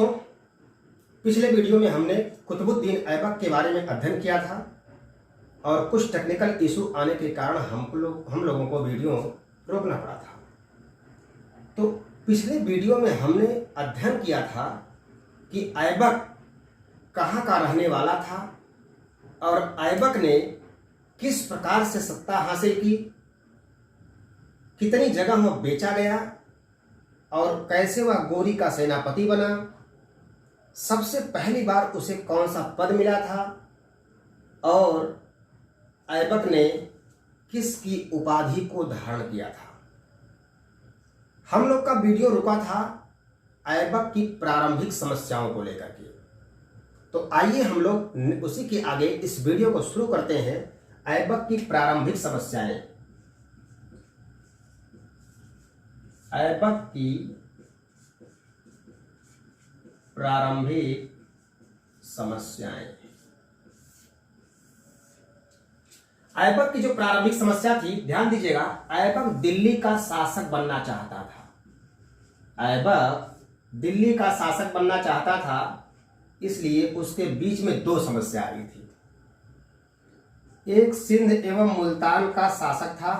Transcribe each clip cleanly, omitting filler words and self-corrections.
दोस्तों, पिछले वीडियो में हमने कुतुबुद्दीन ऐबक के बारे में अध्ययन किया था और कुछ टेक्निकल इशू आने के कारण हम लोगों को वीडियो रोकना पड़ा था। तो पिछले वीडियो में हमने अध्ययन किया था कि ऐबक कहाँ का रहने वाला था और ऐबक ने किस प्रकार से सत्ता हासिल की, कितनी जगह वह बेचा गया और कैसे वह गोरी का सेनापति बना, सबसे पहली बार उसे कौन सा पद मिला था और ऐबक ने किसकी उपाधि को धारण किया था। हम लोग का वीडियो रुका था ऐबक की प्रारंभिक समस्याओं को लेकर के। तो आइए हम लोग उसी के आगे इस वीडियो को शुरू करते हैं। ऐबक की प्रारंभिक समस्याएं। ऐबक की प्रारंभिक समस्याएं। ऐबक की जो प्रारंभिक समस्या थी, ध्यान दीजिएगा, ऐबक दिल्ली का शासक बनना चाहता था। ऐबक दिल्ली का शासक बनना चाहता था, इसलिए उसके बीच में दो समस्या आई थी। एक सिंध एवं मुल्तान का शासक था,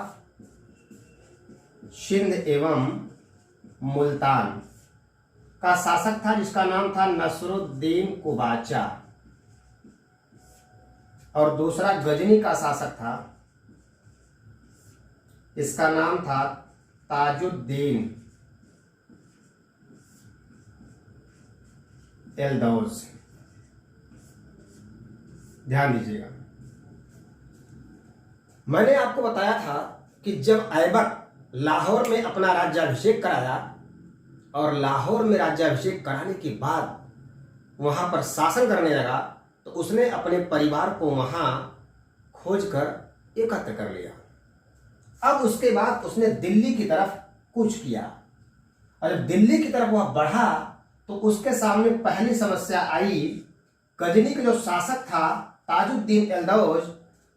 सिंध एवं मुल्तान का शासक था जिसका नाम था नसरुद्दीन कुबाचा, और दूसरा गजनी का शासक था, इसका नाम था ताजुद्दीन एल्दौज। ध्यान दीजिएगा, मैंने आपको बताया था कि जब ऐबक लाहौर में अपना राज्याभिषेक कराया और लाहौर में राज्याभिषेक कराने के बाद वहां पर शासन करने लगा, तो उसने अपने परिवार को वहां खोजकर एकत्र कर लिया। अब उसके बाद उसने दिल्ली की तरफ कूच किया और जब दिल्ली की तरफ वह बढ़ा तो उसके सामने पहली समस्या आई। गजनी का जो शासक था ताजुद्दीन एल्दौज,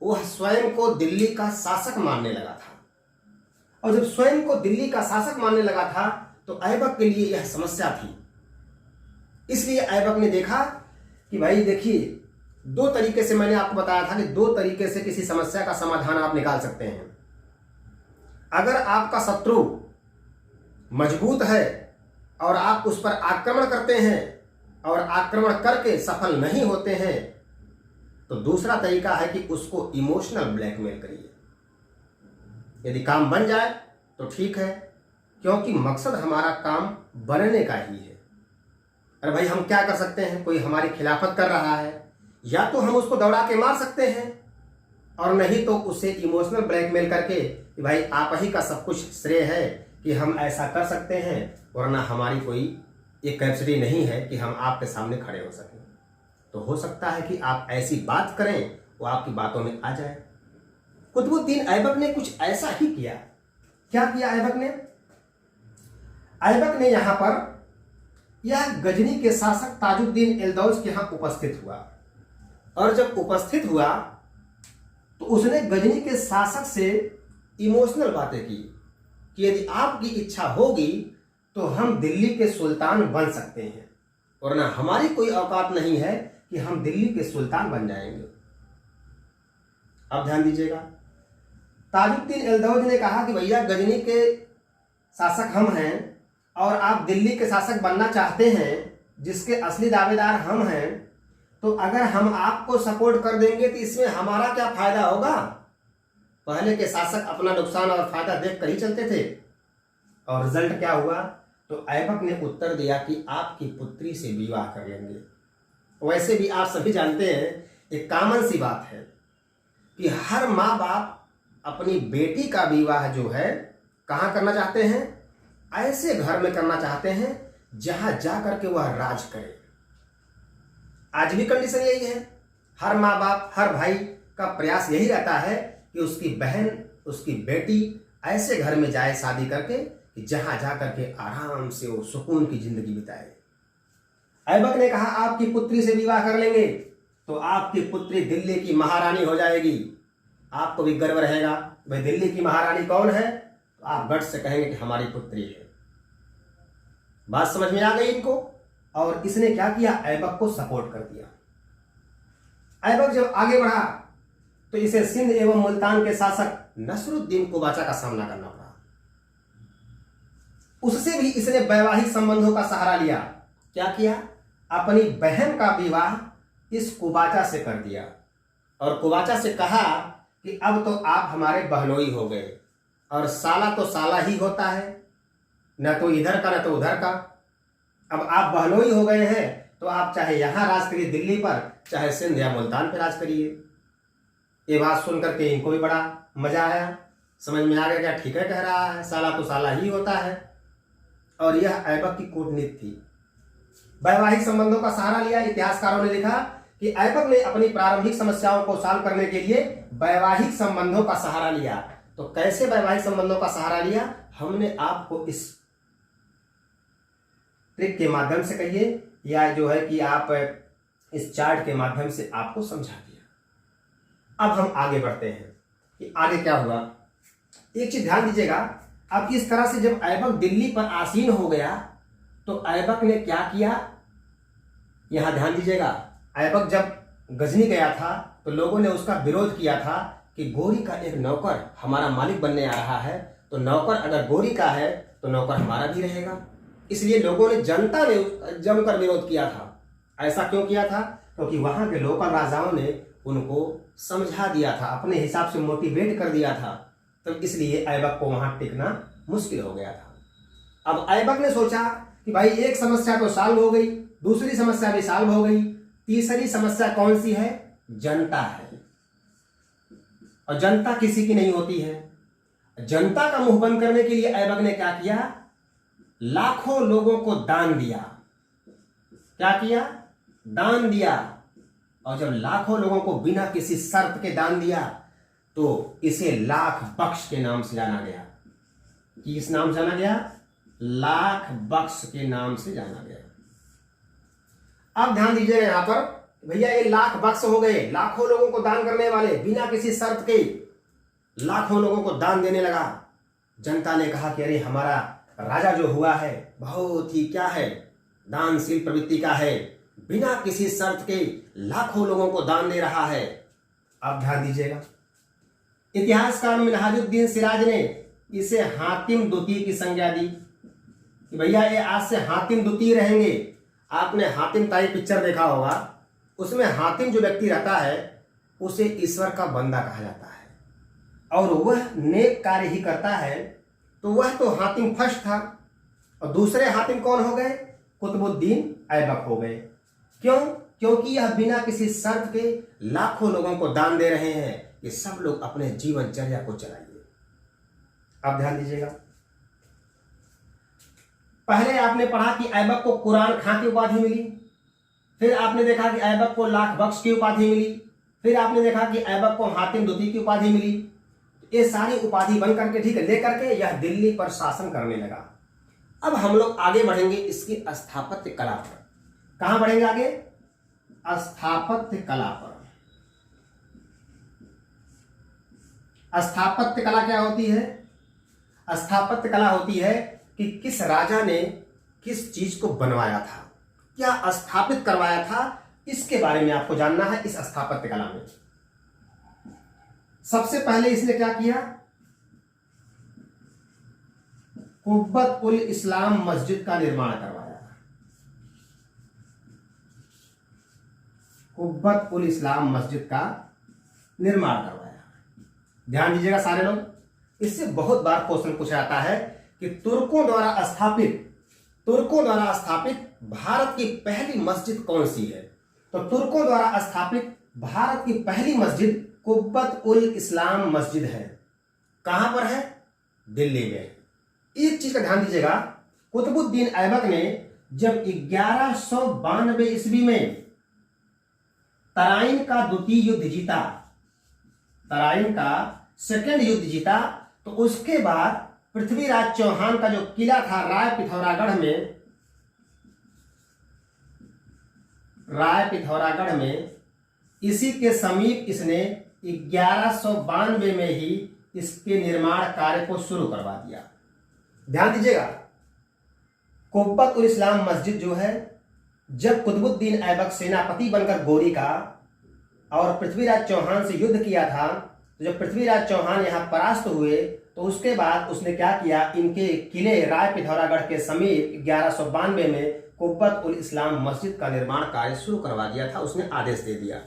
वह स्वयं को दिल्ली का शासक मानने लगा था, और जब स्वयं को दिल्ली का शासक मानने लगा था तो ऐबक के लिए यह समस्या थी। इसलिए ऐबक ने देखा कि भाई देखिए, दो तरीके से, मैंने आपको बताया था कि दो तरीके से किसी समस्या का समाधान आप निकाल सकते हैं। अगर आपका शत्रु मजबूत है और आप उस पर आक्रमण करते हैं और आक्रमण करके सफल नहीं होते हैं, तो दूसरा तरीका है कि उसको इमोशनल ब्लैकमेल करिए। यदि काम बन जाए तो ठीक है, क्योंकि मकसद हमारा काम बनने का ही है। अरे भाई, हम क्या कर सकते हैं? कोई हमारी खिलाफत कर रहा है, या तो हम उसको दौड़ा के मार सकते हैं, और नहीं तो उसे इमोशनल ब्लैकमेल करके कि भाई आप ही का सब कुछ श्रेय है कि हम ऐसा कर सकते हैं, वरना हमारी कोई ये कैपेसिटी नहीं है कि हम आपके सामने खड़े हो सकें। तो हो सकता है कि आप ऐसी बात करें, वो आपकी बातों में आ जाए। कुतुबुद्दीन ऐबक ने कुछ ऐसा ही किया। क्या किया ऐबक ने? ऐबक ने यहां पर यह गजनी के शासक ताजुद्दीन एल्दौज के यहां उपस्थित हुआ, और जब उपस्थित हुआ तो उसने गजनी के शासक से इमोशनल बातें की कि यदि आपकी इच्छा होगी तो हम दिल्ली के सुल्तान बन सकते हैं, वरना हमारी कोई औकात नहीं है कि हम दिल्ली के सुल्तान बन जाएंगे। अब ध्यान दीजिएगा, ताजुद्दीन एल्दौज ने कहा कि भैया, गजनी के शासक हम हैं और आप दिल्ली के शासक बनना चाहते हैं, जिसके असली दावेदार हम हैं, तो अगर हम आपको सपोर्ट कर देंगे तो इसमें हमारा क्या फायदा होगा? पहले के शासक अपना नुकसान और फायदा देख कर ही चलते थे, और रिजल्ट क्या हुआ? तो ऐबक ने उत्तर दिया कि आपकी पुत्री से विवाह कर लेंगे। वैसे भी आप सभी जानते हैं, एक कॉमन सी बात है कि हर माँ बाप अपनी बेटी का विवाह जो है कहाँ करना चाहते हैं? ऐसे घर में करना चाहते हैं जहां जाकर के वह राज करे। आज भी कंडीशन यही है। हर माँ बाप, हर भाई का प्रयास यही रहता है कि उसकी बहन, उसकी बेटी ऐसे घर में जाए शादी करके कि जहां जाकर के आराम से वो सुकून की जिंदगी बिताए। ऐबक ने कहा आपकी पुत्री से विवाह कर लेंगे तो आपकी पुत्री दिल्ली की महारानी हो जाएगी। आपको भी गर्व रहेगा, भाई दिल्ली की महारानी कौन है? तो आप गट से कहेंगे कि हमारी पुत्री है। बात समझ में आ गई इनको? और इसने क्या किया, ऐबक को सपोर्ट कर दिया। ऐबक जब आगे बढ़ा तो इसे सिंध एवं मुल्तान के शासक नसरुद्दीन कुबाचा का सामना करना पड़ा। उससे भी इसने वैवाहिक संबंधों का सहारा लिया। क्या किया, अपनी बहन का विवाह इस कुबाचा से कर दिया और कुबाचा से कहा कि अब तो आप हमारे बहनोई हो गए, और साला तो साला ही होता है, न तो इधर का न तो उधर का। अब आप बहनोई हो गए हैं तो आप चाहे यहां राज करिए दिल्ली पर, चाहे सिंध या मुल्तान पर राज करिए। ये बात सुनकर के इनको भी बड़ा मजा आया, समझ में आ गया क्या ठीक है कह रहा है, साला तो साला ही होता है। और यह ऐबक की कूटनीति थी। वैवाहिक संबंधों का सहारा लिया। इतिहासकारों ने लिखा कि ऐबक ने अपनी प्रारंभिक समस्याओं को सॉल्व करने के लिए वैवाहिक संबंधों का सहारा लिया। तो कैसे वैवाहिक संबंधों का सहारा लिया, हमने आपको इस ट्रिक के माध्यम से कहिए या जो है कि आप इस चार्ट के माध्यम से आपको समझा दिया। अब हम आगे बढ़ते हैं कि आगे क्या हुआ। एक चीज ध्यान दीजिएगा, अब इस तरह से जब ऐबक दिल्ली पर आसीन हो गया तो ऐबक ने क्या किया, यहां ध्यान दीजिएगा। ऐबक जब गजनी गया था तो लोगों ने उसका विरोध किया था कि गोरी का एक नौकर हमारा मालिक बनने आ रहा है, तो नौकर अगर गोरी का है तो नौकर हमारा भी रहेगा। इसलिए लोगों ने, जनता ने जमकर विरोध किया था। ऐसा क्यों किया था, क्योंकि वहां के लोकल राजाओं ने उनको समझा दिया था, अपने हिसाब से मोटिवेट कर दिया था। तो इसलिए ऐबक को वहां टिकना मुश्किल हो गया था। अब ऐबक ने सोचा कि भाई एक समस्या तो सॉल्व हो गई, दूसरी समस्या भी सॉल्व हो गई, तीसरी समस्या कौन सी है, जनता है। और जनता किसी की नहीं होती है। जनता का मुंह बंद करने के लिए ऐबक ने क्या किया, लाखों लोगों को दान दिया। क्या किया, दान दिया। और जब लाखों लोगों को बिना किसी शर्त के दान दिया तो इसे लाख बख्श के नाम से जाना गया। किस नाम से जाना गया, लाख बख्श के नाम से जाना गया। अब ध्यान दीजिएगा यहां पर, भैया ये लाख बख्श हो गए, लाखों लोगों को दान करने वाले, बिना किसी शर्त के लाखों लोगों को दान देने लगा। जनता ने कहा कि अरे हमारा राजा जो हुआ है बहुत ही क्या है, दानशील प्रवृत्ति का है, बिना किसी शर्त के लाखों लोगों को दान दे रहा है। अब ध्यान दीजिएगा, इतिहासकार मिनहाजुद्दीन सिराज ने इसे हातिम द्वितीय की संज्ञा दी कि भैया ये आज से हातिम द्वितीय रहेंगे। आपने हातिम ताई पिक्चर देखा होगा, उसमें हातिम जो व्यक्ति रहता है उसे ईश्वर का बंदा कहा जाता है और वह नेक कार्य ही करता है। तो वह तो हातिम फर्स्ट था और दूसरे हातिम कौन हो गए, कुतुबुद्दीन ऐबक हो गए। क्यों, क्योंकि यह बिना किसी शर्त के लाखों लोगों को दान दे रहे हैं कि सब लोग अपने जीवनचर्या को चलाइए। अब ध्यान दीजिएगा, पहले आपने पढ़ा कि ऐबक को कुरान खां की उपाधि मिली, फिर आपने देखा कि ऐबक को लाख बख्श की उपाधि मिली, फिर आपने देखा कि ऐबक को हातिम द्वितीय की उपाधि मिली। ये सारी उपाधि बन करके, ठीक है, लेकर के यह दिल्ली पर शासन करने लगा। अब हम लोग आगे बढ़ेंगे इसकी स्थापत्य कला पर। कहां बढ़ेंगे आगे, स्थापत्य कला पर। स्थापत्य कला क्या होती है, स्थापत्य कला होती है कि किस राजा ने किस चीज को बनवाया था, क्या स्थापित करवाया था, इसके बारे में आपको जानना है इस स्थापत्य कला में। सबसे पहले इसने क्या किया, कुब्बत उल इस्लाम मस्जिद का निर्माण करवाया। कुब्बत उल इस्लाम मस्जिद का निर्माण करवाया। ध्यान दीजिएगा सारे लोग, इससे बहुत बार क्वेश्चन पूछा जाता है कि तुर्कों द्वारा स्थापित भारत की पहली मस्जिद कौन सी है। तो तुर्कों द्वारा स्थापित भारत की पहली मस्जिद कुब्बत उल इस्लाम मस्जिद है। कहां पर है, दिल्ली में। एक चीज का ध्यान दीजिएगा, कुतुबुद्दीन ऐबक ने जब 1192 ईस्वी में तराइन का द्वितीय युद्ध जीता, तराइन का सेकेंड युद्ध जीता, तो उसके बाद पृथ्वीराज चौहान का जो किला था राय पिथौरागढ़ में इसी के समीप इसने 1192 में ही इसके निर्माण कार्य को शुरू करवा दिया। ध्यान दीजिएगा, कुब्बत उल इस्लाम मस्जिद जो है जब कुतुबुद्दीन ऐबक सेनापति बनकर गोरी का और पृथ्वीराज चौहान से युद्ध किया था, तो जब पृथ्वीराज चौहान यहाँ परास्त हुए तो उसके बाद उसने क्या किया, इनके किले राय पिथौरागढ़ के समीप 1192 में कुब्बत उल इस्लाम मस्जिद का निर्माण कार्य शुरू करवा दिया था, उसने आदेश दे दिया।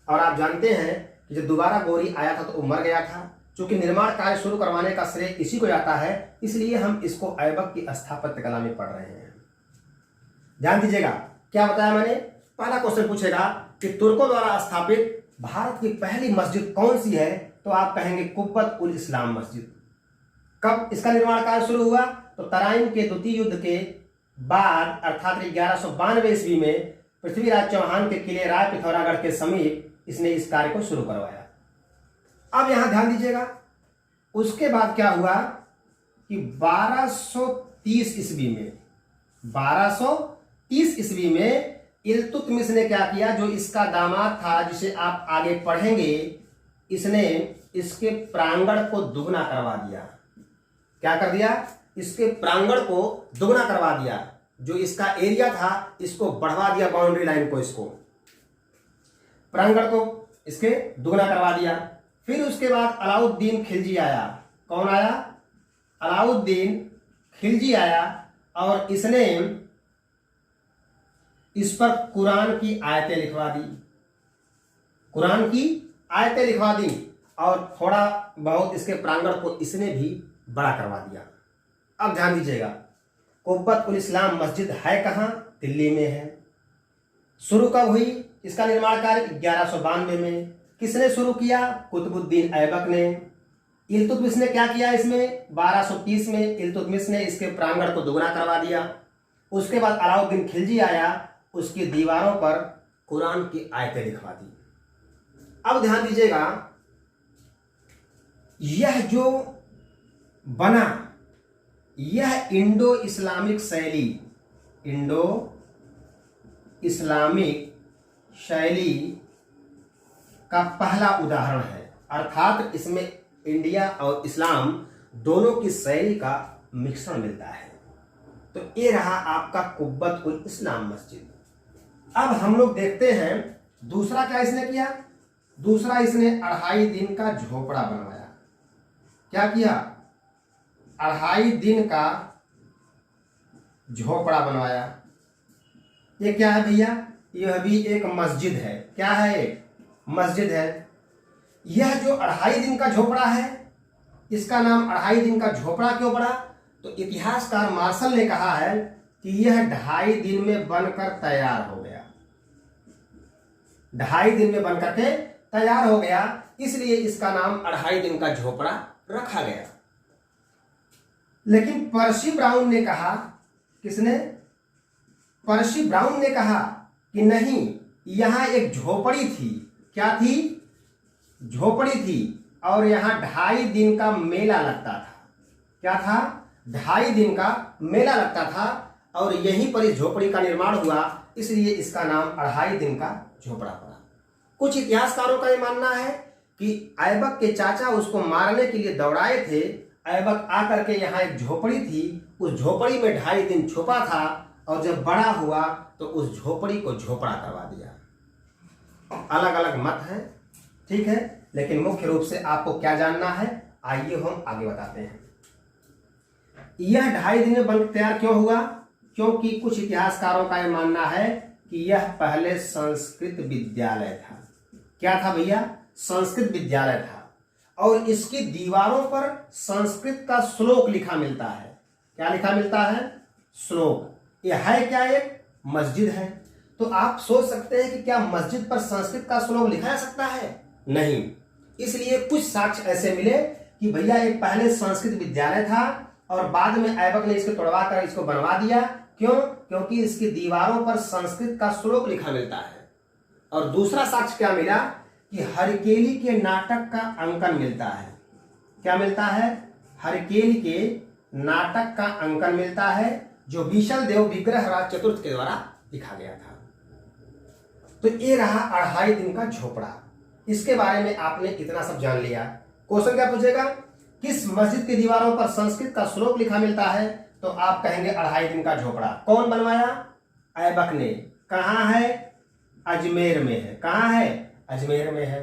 और आप जानते हैं कि जब दोबारा गोरी आया था तो वो मर गया था। चूंकि निर्माण कार्य शुरू करवाने का श्रेय इसी को जाता है, इसलिए हम इसको ऐबक की स्थापत्य कला में पढ़ रहे हैं। ध्यान दीजिएगा क्या बताया मैंने। पहला क्वेश्चन पूछेगा कि तुर्कों द्वारा स्थापित भारत की पहली मस्जिद कौन सी है, तो आप कहेंगे कुब्बत उल इस्लाम मस्जिद। कब इसका निर्माण कार्य शुरू हुआ, तो तराइन के द्वितीय युद्ध के बाद अर्थात 1192 ईस्वी में पृथ्वीराज चौहान के किले राय पिथौरागढ़ के समीप इसने इस कार्य को शुरू करवाया। अब यहां ध्यान दीजिएगा, उसके बाद क्या हुआ कि 1230 ईस्वी में इल्तुतमिश ने क्या किया, जो इसका दामाद था जिसे आप आगे पढ़ेंगे, इसने इसके प्रांगण को दुगना करवा दिया। क्या कर दिया, इसके प्रांगण को दुगना करवा दिया। जो इसका एरिया था इसको बढ़वा दिया, बाउंड्री लाइन को, इसको प्रांगण को इसके दुगना करवा दिया। फिर उसके बाद अलाउद्दीन खिलजी आया। कौन आया, अलाउद्दीन खिलजी आया और इसने इस पर कुरान की आयतें लिखवा दी, कुरान की आयतें लिखवा दी और थोड़ा बहुत इसके प्रांगण को इसने भी बड़ा करवा दिया। अब ध्यान दीजिएगा, कुब्बत उल इस्लाम मस्जिद है कहाँ, दिल्ली में है। शुरू कब हुई इसका निर्माण कार्य, 1192 में। किसने शुरू किया, कुतुबुद्दीन ऐबक ने। इल्तुतमिश ने क्या किया इसमें, 1230 में इल्तुतमिश ने इसके प्रांगण को दुगना करवा दिया। उसके बाद अलाउद्दीन खिलजी आया, उसकी दीवारों पर कुरान की आयतें लिखवा दी। अब ध्यान दीजिएगा, यह जो बना यह इंडो इस्लामिक शैली का पहला उदाहरण है। अर्थात इसमें इंडिया और इस्लाम दोनों की शैली का मिश्रण मिलता है। तो ये रहा आपका कुब्बत उल इस्लाम मस्जिद। अब हम लोग देखते हैं दूसरा क्या इसने किया। दूसरा इसने 2.5 दिन का झोपड़ा बनवाया। क्या किया, 2.5 दिन का झोपड़ा बनवाया। ये क्या है भैया, यह भी एक मस्जिद है। क्या है, एक मस्जिद है। यह जो 2.5 दिन का झोपड़ा है, इसका नाम 2.5 दिन का झोपड़ा क्यों पड़ा, तो इतिहासकार मार्शल ने कहा है कि यह 2.5 दिन में बनकर तैयार हो गया। 2.5 दिन में बनकर के तैयार हो गया, इसलिए इसका नाम 2.5 दिन का झोपड़ा रखा गया। लेकिन पर्सी ब्राउन ने कहा, किसने, पर्सी ब्राउन ने कहा कि नहीं, यहां एक झोपड़ी थी। क्या थी, झोपड़ी थी, और यहां 2.5 दिन का मेला लगता था। क्या था, 2.5 दिन का मेला लगता था और यहीं पर इस झोपड़ी का निर्माण हुआ, इसलिए इसका नाम 2.5 दिन का झोपड़ा पड़ा। कुछ इतिहासकारों का यह मानना है कि ऐबक के चाचा उसको मारने के लिए दौड़ाए थे। ऐबक आकर के यहाँ एक झोपड़ी थी, उस झोपड़ी में 2.5 दिन छुपा था और जब बड़ा हुआ तो उस झोपड़ी को झोपड़ा करवा दिया। अलग अलग मत है, ठीक है, लेकिन मुख्य रूप से आपको क्या जानना है, आइए हम आगे बताते हैं। यह 2.5 दिन में बनकर तैयार क्यों हुआ, क्योंकि कुछ इतिहासकारों का यह मानना है कि यह पहले संस्कृत विद्यालय था। क्या था भैया, संस्कृत विद्यालय था, और इसकी दीवारों पर संस्कृत का श्लोक लिखा मिलता है। क्या लिखा मिलता है, श्लोक। यह है क्या, एक मस्जिद है। तो आप सोच सकते हैं कि क्या मस्जिद पर संस्कृत का श्लोक लिखा जा सकता है, नहीं। इसलिए कुछ साक्ष्य ऐसे मिले कि भैया एक पहले संस्कृत विद्यालय था और बाद में ऐबक ने इसको तोड़वा कर इसको बनवा दिया। क्यों, क्योंकि इसकी दीवारों पर संस्कृत का श्लोक लिखा मिलता है। और दूसरा साक्ष्य क्या मिला कि हरकेली के नाटक का अंकन मिलता है। क्या मिलता है, हरकेली के नाटक का अंकन मिलता है, जो बीशल देव विग्रहराज चतुर्थ के द्वारा लिखा गया था। तो ये रहा 2.5 दिन का झोपड़ा। इसके बारे में आपने इतना सब जान लिया। क्वेश्चन क्या पूछेगा, किस मस्जिद की दीवारों पर संस्कृत का श्लोक लिखा मिलता है, तो आप कहेंगे 2.5 दिन का झोपड़ा। कौन बनवाया, ऐबक ने। कहाँ है? अजमेर में है। कहाँ है? अजमेर में है।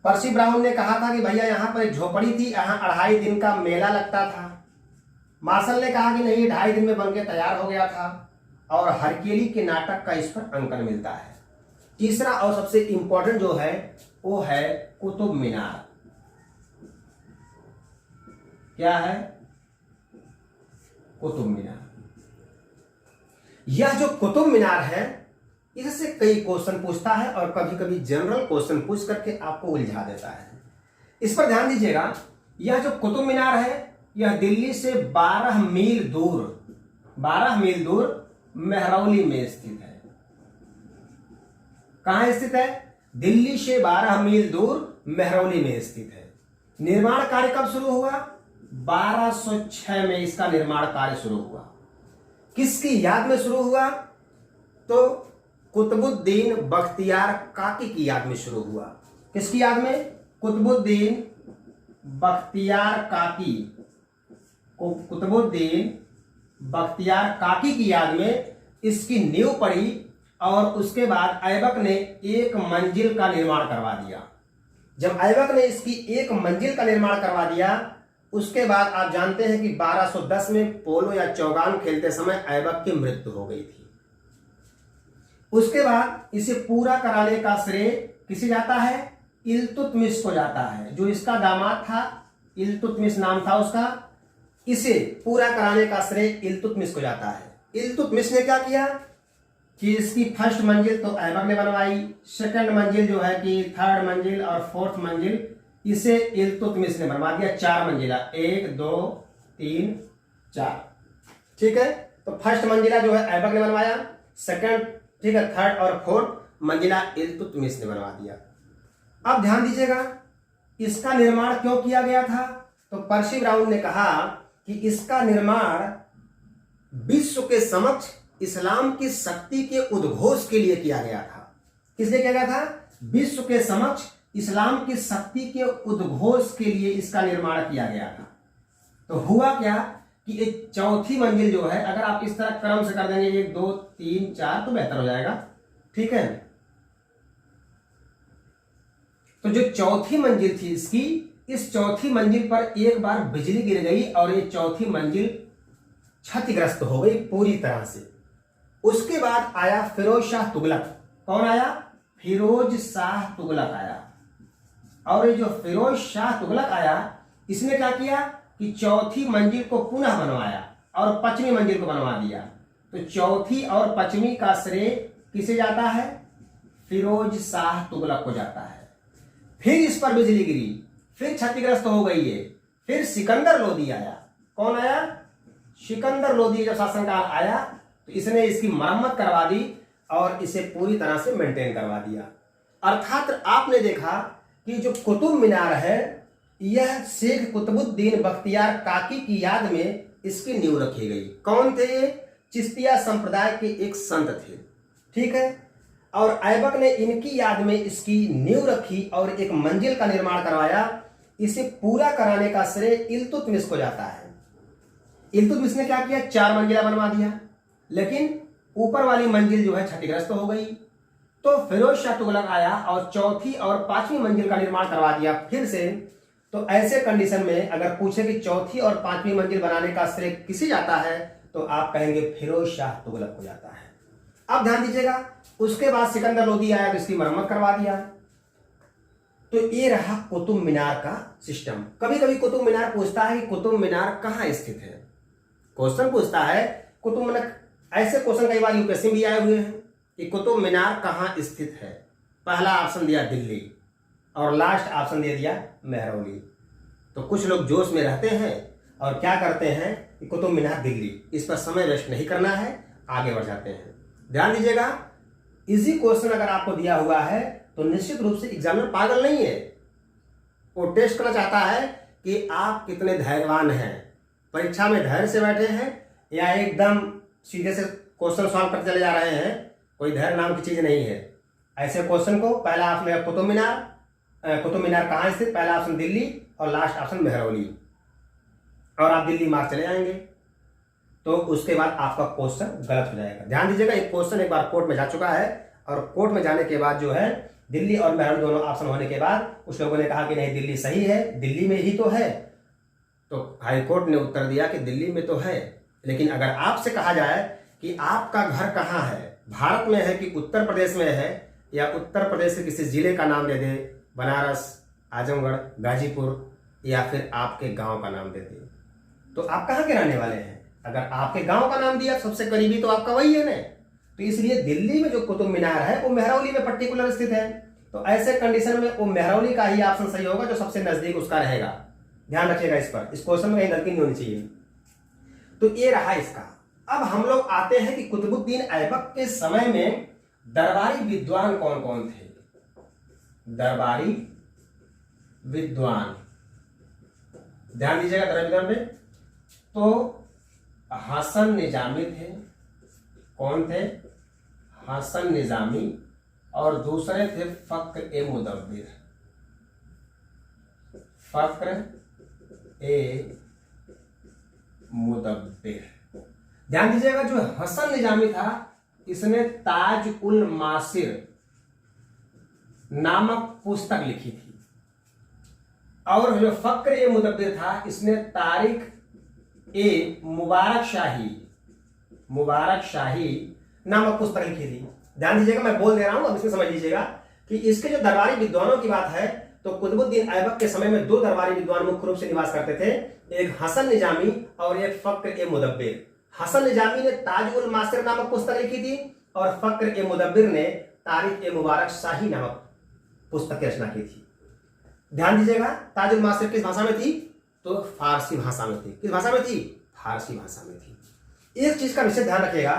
पर्सी ब्राउन ने कहा था कि भैया यहाँ पर एक झोपड़ी थी, यहाँ 2.5 दिन का मेला लगता था। मार्शल ने कहा कि नहीं, 2.5 दिन में बनके तैयार हो गया था। और हरकेली के नाटक का इस पर अंकन मिलता है। तीसरा और सबसे इंपॉर्टेंट जो है वो है कुतुब मीनार। क्या है? कुतुब मीनार। यह जो कुतुब मीनार है, इससे कई क्वेश्चन पूछता है और कभी कभी जनरल क्वेश्चन पूछ करके आपको उलझा देता है। इस पर ध्यान दीजिएगा। यह जो कुतुब मीनार है, यह दिल्ली से 12 मील दूर मेहरौली में स्थित है। कहां स्थित है? दिल्ली से 12 मील दूर मेहरौली में स्थित है। निर्माण कार्य कब शुरू हुआ? 1206 में इसका निर्माण कार्य शुरू हुआ। किसकी याद में शुरू हुआ? तो कुतुबुद्दीन बख्तियार काकी की याद में शुरू हुआ। किसकी याद में? कुतुबुद्दीन बख्तियार काकी। कुतुबुद्दीन बख्तियार काकी की याद में इसकी नींव पड़ी और उसके बाद ऐबक ने 1 मंजिल का निर्माण करवा दिया। जब ऐबक ने इसकी 1 मंजिल का निर्माण करवा दिया, उसके बाद आप जानते हैं कि 1210 में पोलो या चौगान खेलते समय ऐबक की मृत्यु हो गई थी। उसके बाद इसे पूरा कराने का श्रेय किसे जाता है? इल्तुतमिश को जाता है। जो इसका दामाद था, इल्तुतमिश नाम था उसका, इसे पूरा कराने का श्रेय इल्तुतमिश को जाता है। इल्तुतमिश ने क्या किया कि इसकी फर्स्ट मंजिल तो ऐबक ने बनवाई, सेकंड मंजिल जो है कि थर्ड मंजिल और फोर्थ मंजिल इसे इल्तुतमिश ने बनवा दिया। 4 मंजिला, 1 2 3 4। ठीक है, तो फर्स्ट मंजिला जो है ऐबक ने बनवाया, सेकंड, ठीक है, थर्ड और फोर्थ मंजिला इल्तुतमिश ने बनवा दिया। अब ध्यान दीजिएगा, इसका निर्माण क्यों किया गया था? तो पर्सी ब्राउन ने कहा कि इसका निर्माण विश्व के समक्ष इस्लाम की शक्ति के उद्घोष के लिए किया गया था। किस लिए किया गया था? विश्व के समक्ष इस्लाम की शक्ति के उद्घोष के लिए इसका निर्माण किया गया था। तो हुआ क्या कि एक चौथी मंजिल जो है, अगर आप इस तरह क्रम से कर देंगे 1 2 3 4 तो बेहतर हो जाएगा। ठीक है, तो जो चौथी मंजिल थी इसकी, इस चौथी मंजिल पर एक बार बिजली गिर गई और ये चौथी मंजिल क्षतिग्रस्त हो गई पूरी तरह से। उसके बाद आया फिरोज शाह तुगलक। कौन आया? फिरोज शाह तुगलक आया। और ये जो फिरोज शाह तुगलक आया, इसने क्या किया कि चौथी मंजिल को पुनः बनवाया और 5वीं मंजिल को बनवा दिया। तो चौथी और 5वीं का श्रेय किसे जाता है? फिरोज शाह तुगलक को जाता है। फिर इस पर बिजली गिरी, फिर क्षतिग्रस्त हो गई है। फिर सिकंदर लोदी आया। कौन आया? सिकंदर लोदी जब शासनकाल आया तो इसने इसकी मरम्मत करवा दी और इसे पूरी तरह से मेंटेन करवा दिया। अर्थात आपने देखा कि जो कुतुब मीनार है, यह शेख कुतुबुद्दीन बख्तियार काकी की याद में इसकी नींव रखी गई। कौन थे ये? चिश्तिया संप्रदाय के एक संत थे। ठीक है, और ऐबक ने इनकी याद में इसकी नींव रखी और एक मंजिल का निर्माण करवाया। इसे पूरा कराने का श्रेय इल्तुतमिश को जाता है। इल्तुतमिश ने क्या किया? 4 मंजिला बनवा दिया, लेकिन ऊपर वाली मंजिल जो है क्षतिग्रस्त हो गई। तो फिरोज शाह तुगलक आया और चौथी और 5वीं मंजिल का निर्माण करवा दिया फिर से। तो ऐसे कंडीशन में अगर पूछे कि चौथी और 5वीं मंजिल बनाने का श्रेय किसे जाता है, तो आप कहेंगे फिरोज शाह तुगलक को जाता है। अब ध्यान दीजिएगा, उसके बाद सिकंदर लोदी आया तो इसकी मरम्मत करवा दिया। तो ये रहा कुतुब मीनार का सिस्टम। कभी कभी कुतुब मीनार पूछता है कि कुतुब मीनार कहाँ स्थित है। क्वेश्चन पूछता है कुतुब मीनार, ऐसे क्वेश्चन कई बार यूपीएससी में भी आए हुए हैं कि कुतुब मीनार कहाँ स्थित है। पहला ऑप्शन दिया दिल्ली और लास्ट ऑप्शन दे दिया मेहरौली। तो कुछ लोग जोश में रहते हैं और क्या करते हैं कि कुतुब मीनार दिल्ली, इस पर समय वेस्ट नहीं करना है, आगे बढ़ जाते हैं। ध्यान दीजिएगा, इजी क्वेश्चन अगर आपको दिया हुआ है तो निश्चित रूप से एग्जामिनर पागल नहीं है। वो टेस्ट करना चाहता है कि आप कितने धैर्यवान हैं, परीक्षा में धैर्य से बैठे हैं या एकदम सीधे से क्वेश्चन सॉल्व करते चले जा रहे हैं। कोई धैर्य नाम की चीज नहीं है। ऐसे क्वेश्चन को पहला ऑप्शन है कुतुब मीनार कहाँ स्थित, पहला ऑप्शन दिल्ली और लास्ट ऑप्शन मेहरौली, और आप दिल्ली मार्क चले जाएंगे। तो उसके बाद आपका क्वेश्चन गलत हो जाएगा। ध्यान दीजिएगा, एक क्वेश्चन एक बार कोर्ट में जा चुका है और कोर्ट में जाने के बाद जो है दिल्ली और मेहरानगंज दोनों ऑप्शन होने के बाद कुछ लोगों ने कहा कि नहीं दिल्ली सही है, दिल्ली में ही तो है। तो हाईकोर्ट ने उत्तर दिया कि दिल्ली में तो है, लेकिन अगर आपसे कहा जाए कि आपका घर कहाँ है, भारत में है कि उत्तर प्रदेश में है, या उत्तर प्रदेश के किसी जिले का नाम दे दे, बनारस, आजमगढ़, गाजीपुर, या फिर आपके गांव का नाम दे दे, तो आप कहाँ के रहने वाले हैं? अगर आपके गांव का नाम दिया सबसे करीबी तो आपका वही है ना। तो इसलिए दिल्ली में जो कुतुब मीनार है वो मेहरौली में पर्टिकुलर स्थित है। तो ऐसे कंडीशन में वो मेहरौली का ही ऑप्शन सही होगा जो सबसे नजदीक उसका रहेगा। ध्यान रखिएगा इस पर, इस क्वेश्चन में कहीं गलती नहीं होनी चाहिए। तो ये रहा इसका। अब हम लोग आते हैं कि कुतुबुद्दीन ऐबक के समय में दरबारी विद्वान कौन कौन थे। दरबारी विद्वान, ध्यान दीजिएगा दरबारी विद्वान पे। तो हसन निजामी थे। कौन थे? हसन निजामी। और दूसरे थे फक्र ए मुदब्बिर। फक्र ए मुदब्बिर। ध्यान दीजिएगा, जो हसन निजामी था इसने ताज उल मासिर नामक पुस्तक लिखी थी, और जो फक्र ए मुदब्बिर था इसने तारिख ए मुबारक शाही नामक पुस्तक लिखी थी। ध्यान दीजिएगा, मैं बोल दे रहा हूं, अब इसमें समझ लीजिएगा कि इसके जो दरबारी विद्वानों की बात है तो कुतुबुद्दीन ऐबक के समय में दो दरबारी विद्वान मुख्य रूप से निवास करते थे, एक हसन निजामी और एक फक्र ए मुदब्बिर। हसन निजामी ने ताज उल मासिर नामक पुस्तक लिखी थी और फक्र ए मुदब्बिर ने तारिख ए मुबारक शाही नामक पुस्तक की रचना की थी। ध्यान दीजिएगा, ताज उल मासिर किस भाषा में थी? तो फारसी भाषा में थी। किस भाषा में थी? फारसी भाषा में थी। एक चीज का विशेष ध्यान रखिएगा,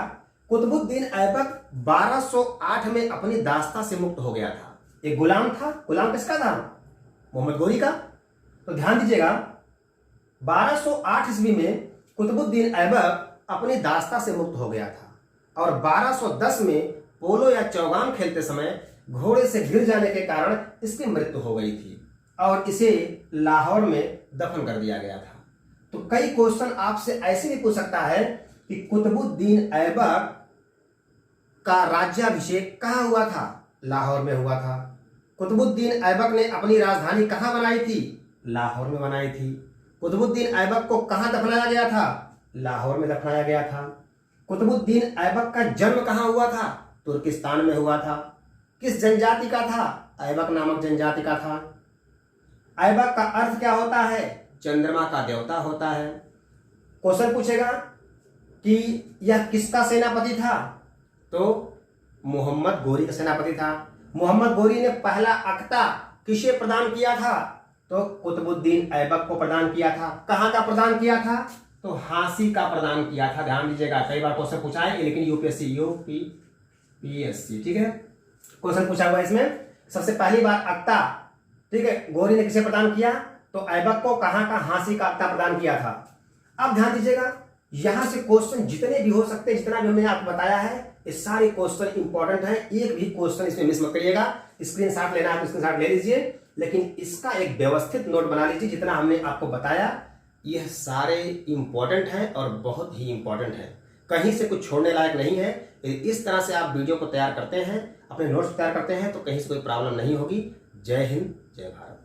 कुतुबुद्दीन ऐबक 1208 में अपनी दास्ता से मुक्त हो गया था। एक गुलाम था। गुलाम किसका था? मोहम्मद गोरी का। तो ध्यान दीजिएगा, 1208 ईस्वी में कुतुबुद्दीन ऐबक अपनी दास्ता से मुक्त हो गया था और 1210 में पोलो या चौगान खेलते समय घोड़े से गिर जाने के कारण इसकी मृत्यु हो गई थी और इसे लाहौर में दफन कर दिया गया था। तो कई क्वेश्चन आपसे ऐसे भी पूछ सकता है कि कुतुबुद्दीन ऐबक का राज्याभिषेक कहाँ हुआ था? लाहौर में हुआ था। कुतुबुद्दीन ऐबक ने अपनी राजधानी कहाँ बनाई थी? लाहौर में बनाई थी। कुतुबुद्दीन ऐबक को कहाँ दफनाया गया था? लाहौर में दफनाया गया था। कुतुबुद्दीन ऐबक का जन्म कहाँ हुआ था? तुर्किस्तान में हुआ था। किस जनजाति का था? ऐबक नामक जनजाति का था। ऐबक का अर्थ क्या होता है? चंद्रमा का देवता होता है। क्वेश्चन पूछेगा कि यह किसका सेनापति था? तो मोहम्मद गोरी का सेनापति था। मोहम्मद गोरी ने पहला अक्ता किसे प्रदान किया था? तो कुतुबुद्दीन ऐबक को प्रदान किया था। कहां का प्रदान किया था? तो हांसी का प्रदान किया था। ध्यान दीजिएगा, कई बार क्वेश्चन पूछा है, लेकिन यूपीएससी, ठीक है, क्वेश्चन पूछा हुआ है इसमें। सबसे पहली बार अक्ता, ठीक है, गोरी ने किसे प्रदान किया? तो ऐबक को कहां का हांसी का अक्ता प्रदान किया था। अब ध्यान दीजिएगा, यहां से क्वेश्चन जितने भी हो सकते हैं, जितना भी हमने आपको बताया है, ये सारे क्वेश्चन इंपॉर्टेंट हैं। एक भी क्वेश्चन इसमें मिस मत करिएगा। स्क्रीनशॉट लेना है तो स्क्रीनशॉट ले लीजिए, लेकिन इसका एक व्यवस्थित नोट बना लीजिए। जितना हमने आपको बताया यह सारे इंपॉर्टेंट हैं और बहुत ही इंपॉर्टेंट है, कहीं से कुछ छोड़ने लायक नहीं है। इस तरह से आप वीडियो को तैयार करते हैं, अपने नोट्स तैयार करते हैं, तो कहीं से कोई प्रॉब्लम नहीं होगी। जय हिंद, जय भारत।